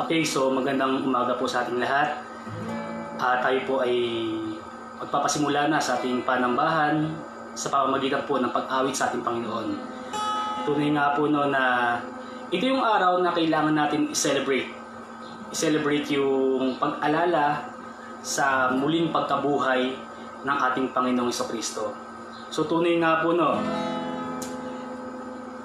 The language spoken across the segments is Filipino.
Okay, so magandang umaga po sa ating lahat. Tayo po ay magpapasimula na sa ating panambahan sa pamamagitan po ng pag-awit sa ating Panginoon. Tunay nga po no, na ito yung araw na kailangan natin i-celebrate. I-celebrate yung pag-alala sa muling pagkabuhay ng ating Panginoong Jesucristo. So tunay nga po no,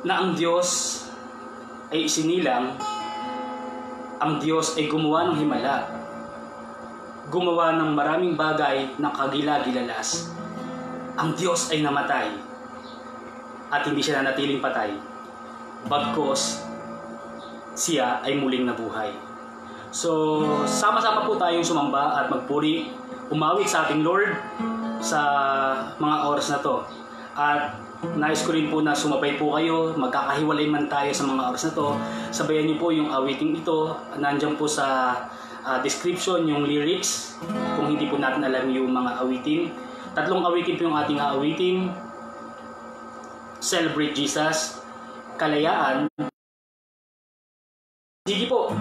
na ang Diyos ay isinilang, ang Diyos ay gumawa ng himala, gumawa ng maraming bagay na kagila-gilalas. Ang Diyos ay namatay at hindi siya nanatiling patay, bagkus siya ay muling nabuhay. So sama-sama po tayong sumamba at magpuri, umawit sa ating Lord sa mga oras na to. At nais ko rin po na sumabay po kayo, magkakahiwalay man tayo sa mga oras na to. Sabayan niyo po yung awiting ito. Nandiyan po sa description yung lyrics kung hindi po natin alam yung mga awitin. 3 awitin po yung ating aawitin: Celebrate Jesus, Kalayaan. Sige po,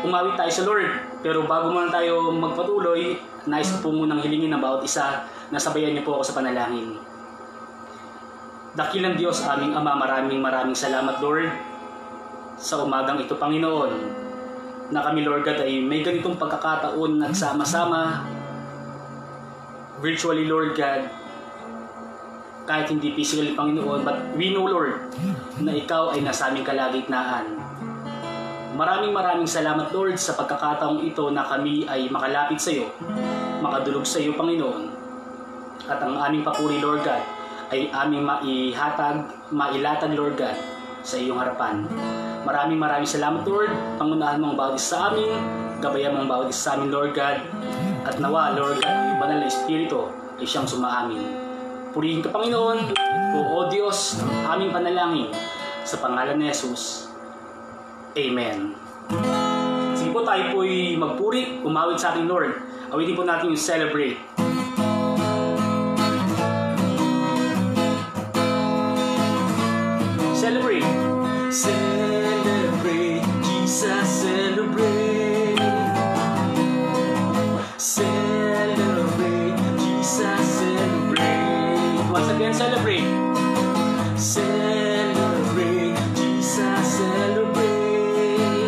umawit tayo sa Lord. Pero bago muna tayo magpatuloy, nais po munang hilingin ng bawat isa na sabayan niyo po ako sa panalangin. Dakilang Diyos, aming Ama, maraming salamat Lord sa umagang ito, Panginoon, na kami Lord God ay may ganitong pagkakataon nagsama-sama virtually Lord God, kahit hindi physically Panginoon, but we know Lord na Ikaw ay nasa aming kalagitnaan. Maraming salamat Lord sa pagkakataong ito na kami ay makalapit sa iyo, makadulog sa iyo Panginoon, at ang aming papuri Lord God ay aming mailatag Lord God sa iyong harapan. Maraming salamat Lord. Pangunahan mo ang bawat isa sa amin, gabayan mo ang bawat isa sa amin Lord God, at nawa Lord God, yung banal na Espiritu ay siyang sumaamin. Purihin ka Panginoon, o Diyos, ang aming panalangin sa pangalan ni Jesus. Amen. Sige po, tayo po'y magpuri, umawit sa ating Lord. Awitin po natin yung Celebrate. Celebrate. Celebrate, Jesus, celebrate. Celebrate, Jesus, celebrate. Once again, celebrate. Celebrate, Jesus, celebrate.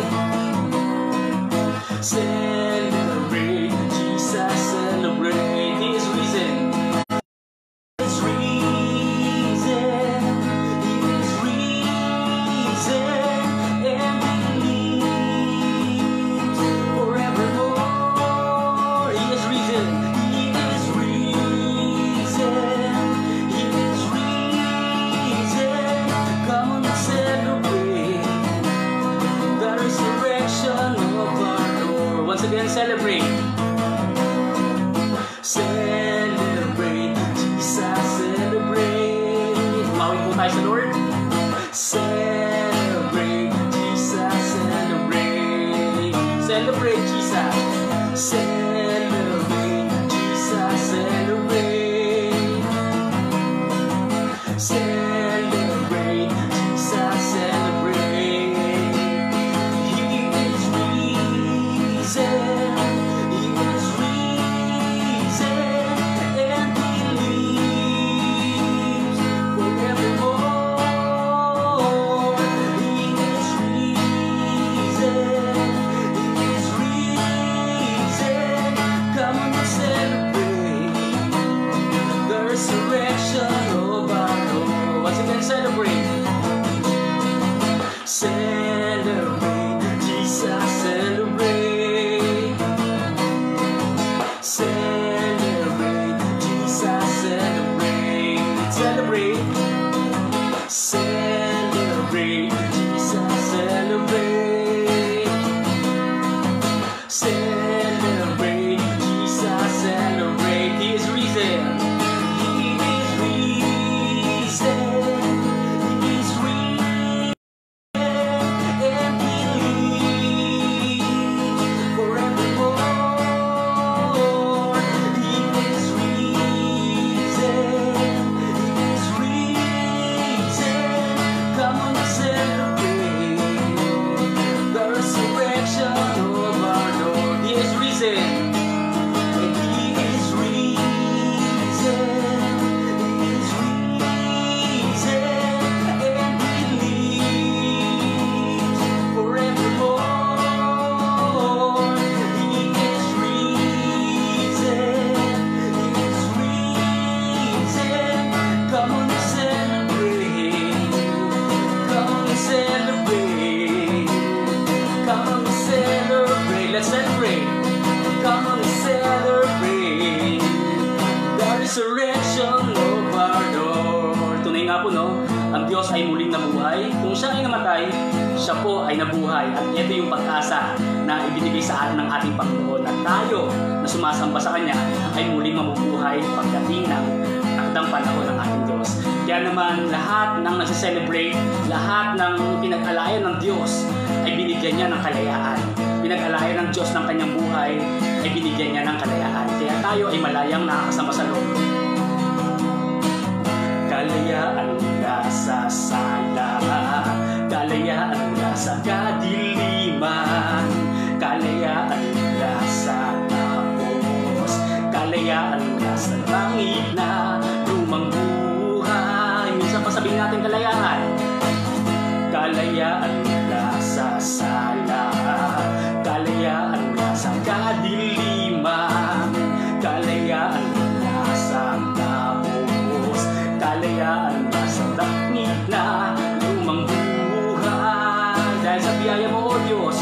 Celebrate, Jesus, celebrate. He is risen. Again, celebrate. Celebrate, Jesus, celebrate. Mawin po tayo sa Lord. Celebrate, Jesus, celebrate. Celebrate, Jesus. Celebrate, Jesus, celebrate. Celebrate, Jesus, celebrate. He is risen. He is risen and He lives forevermore. resurrection of our Lord. Tunay nga po, no? Ang Diyos ay muling nabuhay. Kung siya ay namatay, siya po ay nabuhay. At ito yung pag-asa na ibinigay sa atin ng ating Panginoon, na tayo na sumasamba sa Kanya ay muling mabubuhay pagdating ng takdang panahon ng ating Diyos. Kaya naman lahat ng nasa-celebrate, lahat ng pinag-alayan ng Diyos ay binigyan niya ng kalayaan. Pinag-alayan ng Diyos ng kanyang buhay ay binigyan niya ng kalayaan. Kaya tayo ay malayang nakakasama sa loob. Kalayaan mula sa sala, kalayaan mula sa kadiliman, kalayaan mula sa tapos, kalayaan mula sa langit na lumang buhay. Minsan pa sabihin natin kalayaan. Kalayaan mula sa sala, kalayaan mula sa kadiliman, kalayaan mula sa tapos, kalayaan mula sa langit na lumang buhay. Dahil sa biyaya mo, O Diyos,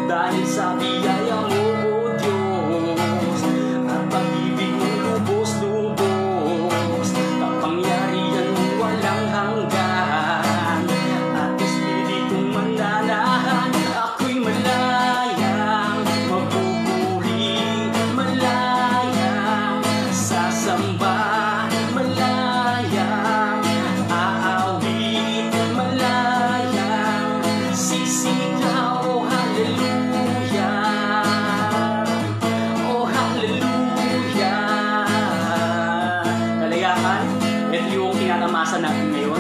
dahil sa biyaya mo, O Diyos, at pag-ibig mo lubos-lubos, kapangyarihan mo walang hanggan, at Espiritong mananahan, ako'y malayang magpupuri, malayang sasamba, malayang aawit, malayang sisigaw. Oh hallelujah, oh hallelujah. Kalayaan, ito yung tinatamasa natin ngayon.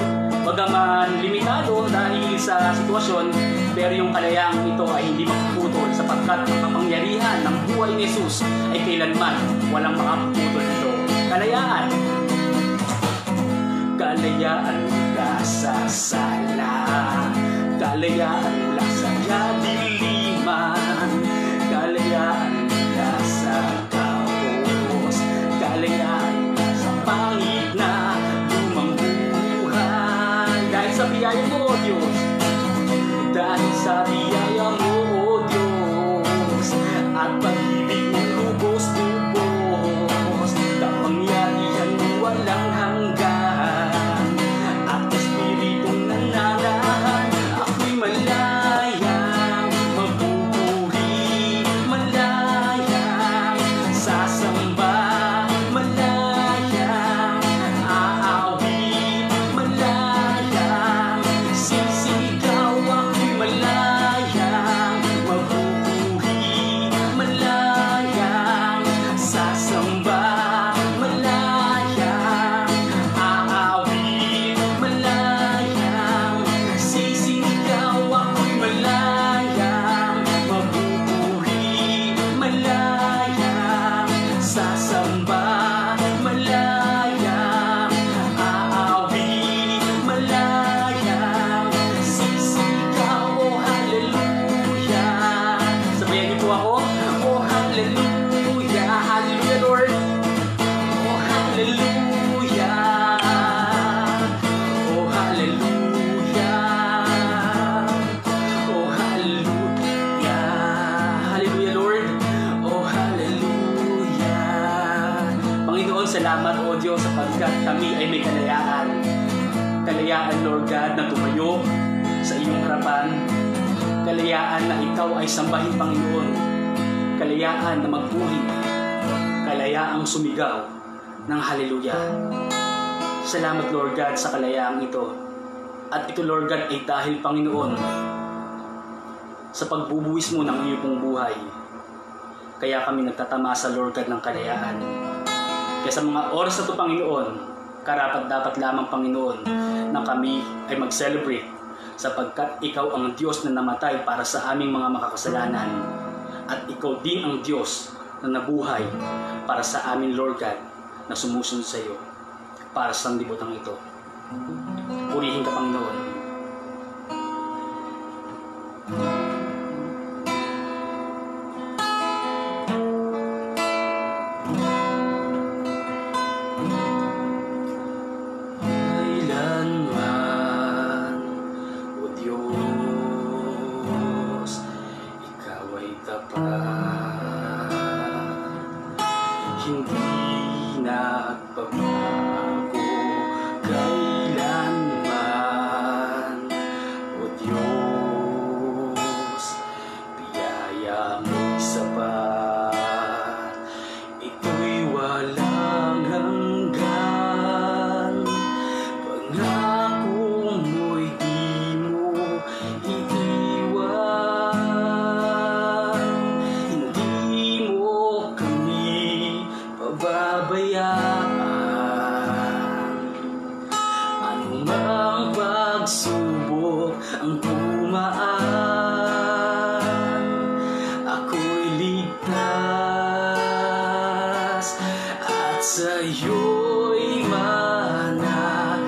Bagaman limitado dahil sa sitwasyon, pero yung kalayaang ito ay hindi mapuputol, sapagkat ang kapangyarihan ng buhay ni Jesus ay kailanman walang makapuputol nito. Kalayaan. Kalayaan mula sa sala, kalayaan mula sa kadiliman, kalayaan mula sa kaos, kalayaan mula sa pangit na lumang buhay. Dahil sa biyaya mo, O Diyos, dahil sa biyaya mo, O Diyos, at pag-ibig mo lubos-lubos, kapangyarihan mo walang hanggan, at Espiritong nananahan, ako'y malayang magpupuri, malayang sasamba, malayang aawit, malayang sisigaw. Ako'y malayang magpupuri, malayang sasamba, malayang aawit, malayang sisigaw. Ako'y malayang magpupuri, malayang sasamba, malayang aawit, malayang sisigaw. Oh hallelujah. Sabayan niyo po ako. Oh hallelujah, hallelujah Lord. Oh hallelujah, oh hallelujah, oh hallelujah, hallelujah Lord. Oh hallelujah. Panginoon, salamat O Diyos sapagkat kami ay may kalayaan. Kalayaan, Lord God, na tumayo sa iyong harapan. Kalayaan na ikaw ay sambahin, Panginoon. Kalayaan na magpuri. Kalayaang sumigaw ng hallelujah. Salamat, Lord God, sa kalayaang ito. At ito, Lord God, ay dahil, Panginoon, sa pagbubuwis mo ng iyong pong buhay. Kaya kami nagtatamasa, Lord God, ng kalayaan. Kaya sa mga oras na ito, Panginoon, karapat-dapat lamang, Panginoon, na kami ay mag-celebrate sapagkat ikaw ang Diyos na namatay para sa aming mga makakasalanan. At ikaw din ang Diyos na nabuhay para sa amin, Lord God, na sumusunod sa iyo para sa sanglibutan ito. Purihin ka, Panginoon. Kailanman, O Diyos, ikaw ay tapat, hindi nagbabago. sa'yo'y mananahan.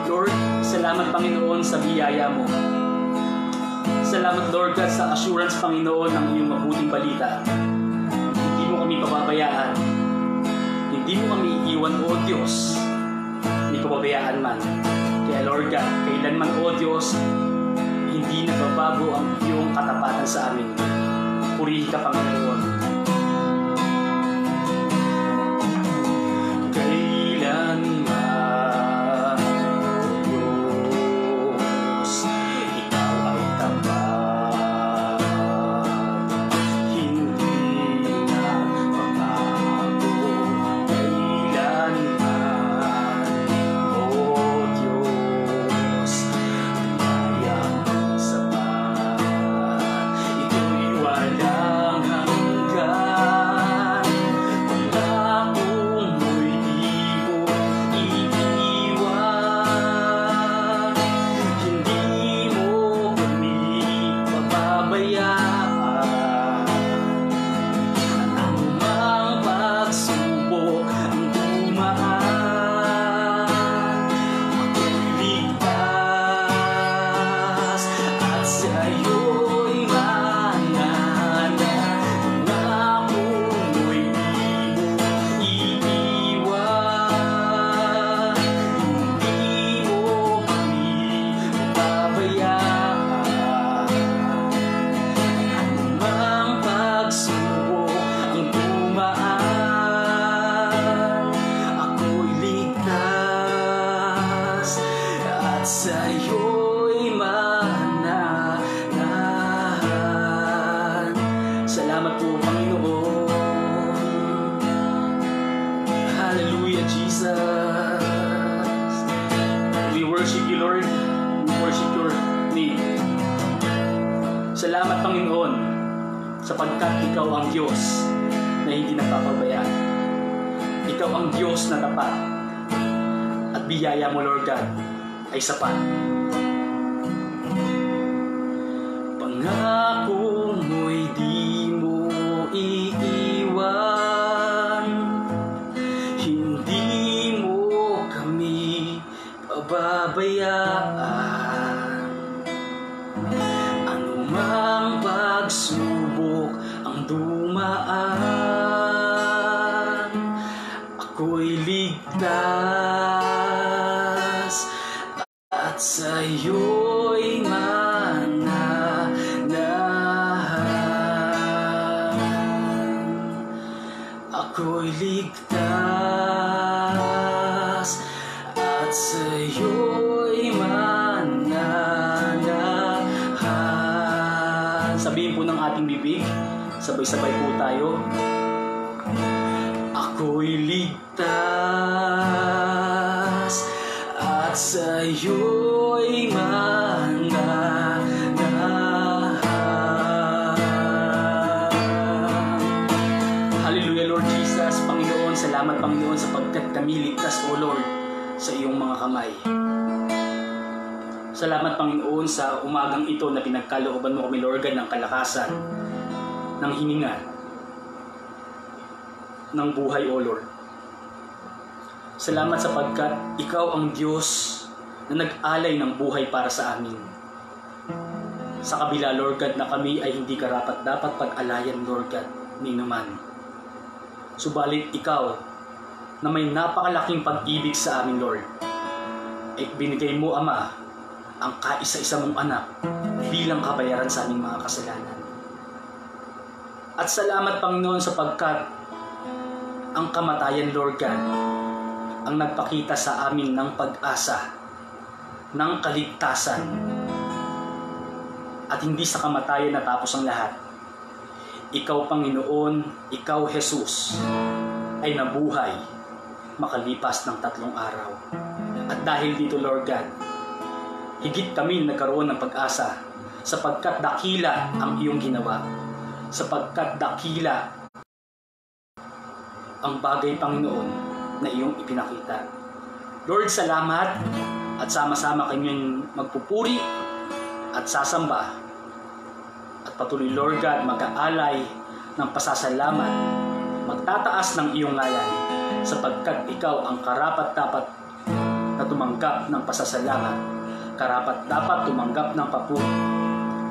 Lord, salamat Panginoon sa biyaya mo. Salamat Lord God sa assurance Panginoon ng iyong mabuting balita. Hindi mo kami pababayaan. Hindi mo kami iiwan o Diyos. Hindi pababayaan man. Kaya Lord God, kailanman o Diyos, hindi nagbabago ang iyong katapatan sa amin. Purihin ka Panginoon. Kailanman o Diyos, ikaw ay tapat. Hindi na magbabago. Kailanman o Diyos, kayang sapat. Ito'y walang hanggan. Pangakong mo'y di mo iiwan. Hindi mo kami pababayaan. Anumang pagsubok ang dumaan, ako'y ligtas at sa'yo'y mananahan. Pangako mo'y di mo iiwan. Hindi mo kami pababayaan. Anumang pagsubok ang dumaan, ako'y ligtas at sa'yo'y mananahan. Salamat po Panginoon. Hallelujah Jesus. We worship you Lord. We worship your name. Salamat Panginoon sapagkat ikaw ang Diyos na hindi nagpapabayaan. Ikaw ang Diyos na tapat at biyaya mo Lord God ay sapat. Pangako mo'y di mo iiwan. Hindi mo kami pababayaan. Anumang pagsubok ang dumaan, ako'y ligtas at sa'yo'y mananahan. Ako'y ligtas at sa'yo'y mananahan. Sabihin po ng ating bibig, sabay-sabay po tayo. Ako'y ligtas at sa'yo'y mananahan. Hallelujah Lord Jesus, Panginoon, salamat Panginoon sapagkat kami ligtas o Lord sa iyong mga kamay. Salamat Panginoon sa umagang ito na pinagkalooban mo kami Lord God ng kalakasan, ng hininga, ng buhay o Lord. Salamat sapagkat ikaw ang Diyos na nag-alay ng buhay para sa amin. Sa kabila Lord God na kami ay hindi karapat dapat pag-alayan Lord God ni naman. Subalit ikaw na may napakalaking pag-ibig sa amin Lord, ay binigay mo Ama ang kaisa-isa mong anak bilang kabayaran sa aming mga kasalanan. At salamat Panginoon sapagkat ang kamatayan Lord God ang nagpakita sa amin ng pag-asa, ng kaligtasan, at hindi sa kamatayan natapos ang lahat. Ikaw Panginoon, ikaw Jesus ay nabuhay makalipas ng 3 araw. At dahil dito Lord God, higit kami nagkaroon ng pag-asa sapagkat dakila ang iyong ginawa, sapagkat dakila ang bagay Panginoon na iyong ipinakita. Lord, salamat at sama-sama kanyang magpupuri at sasamba at patuloy Lord God mag-aalay ng pasasalamat pagtataas ng iyong ngalan, sapagkat ikaw ang karapat-dapat na tumanggap ng pasasalamat, karapat-dapat tumanggap ng papuri,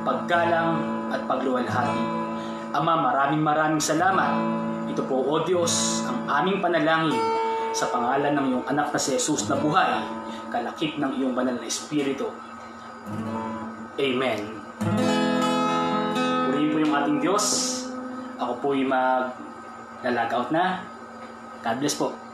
paggalang at pagluwalhati. Ama, maraming salamat. Ito po, O Diyos, ang aming panalangin sa pangalan ng iyong anak na si Jesus na buhay, kalakip ng iyong banal na Espiritu. Amen. Purihin po yung ating Diyos. Ako po'y mag-lalagout na. God bless po.